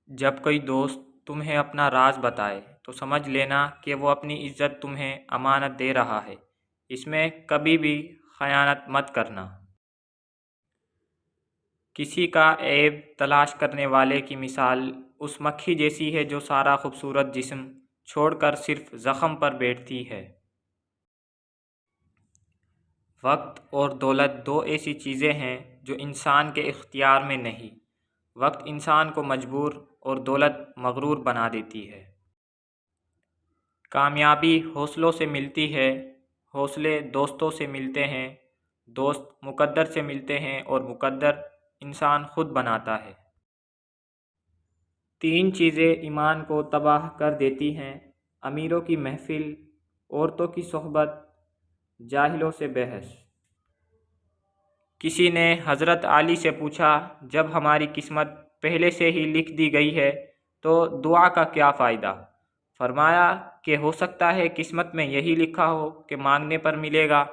جب کوئی دوست تمہیں اپنا راز بتائے تو سمجھ لینا کہ وہ اپنی عزت تمہیں امانت دے رہا ہے۔ اس میں کبھی بھی خیانت مت کرنا۔ کسی کا عیب تلاش کرنے والے کی مثال اس مکھی جیسی ہے جو سارا خوبصورت جسم چھوڑ کر صرف زخم پر بیٹھتی ہے۔ وقت اور دولت دو ایسی چیزیں ہیں جو انسان کے اختیار میں نہیں۔ وقت انسان کو مجبور اور دولت مغرور بنا دیتی ہے۔ کامیابی حوصلوں سے ملتی ہے، حوصلے دوستوں سے ملتے ہیں، دوست مقدر سے ملتے ہیں اور مقدر انسان خود بناتا ہے۔ تین چیزیں ایمان کو تباہ کر دیتی ہیں: امیروں کی محفل، عورتوں کی صحبت، جاہلوں سے بحث۔ کسی نے حضرت علی سے پوچھا، جب ہماری قسمت پہلے سے ہی لکھ دی گئی ہے تو دعا کا کیا فائدہ؟ فرمایا کہ ہو سکتا ہے قسمت میں یہی لکھا ہو کہ مانگنے پر ملے گا۔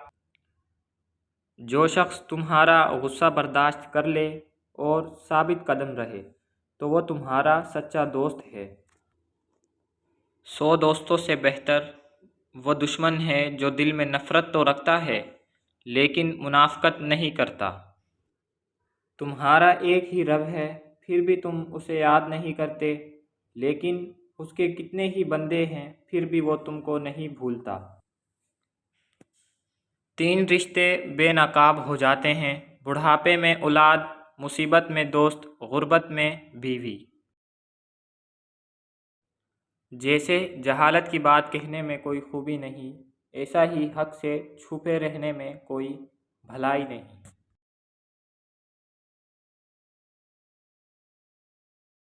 جو شخص تمہارا غصہ برداشت کر لے اور ثابت قدم رہے تو وہ تمہارا سچا دوست ہے۔ 100 دوستوں سے بہتر وہ دشمن ہے جو دل میں نفرت تو رکھتا ہے لیکن منافقت نہیں کرتا۔ تمہارا ایک ہی رب ہے پھر بھی تم اسے یاد نہیں کرتے، لیکن اس کے کتنے ہی بندے ہیں پھر بھی وہ تم کو نہیں بھولتا۔ 3 رشتے بے نقاب ہو جاتے ہیں: بڑھاپے میں اولاد، مصیبت میں دوست، غربت میں بیوی۔ جیسے جہالت کی بات کہنے میں کوئی خوبی نہیں، ایسا ہی حق سے چھپے رہنے میں کوئی بھلائی نہیں۔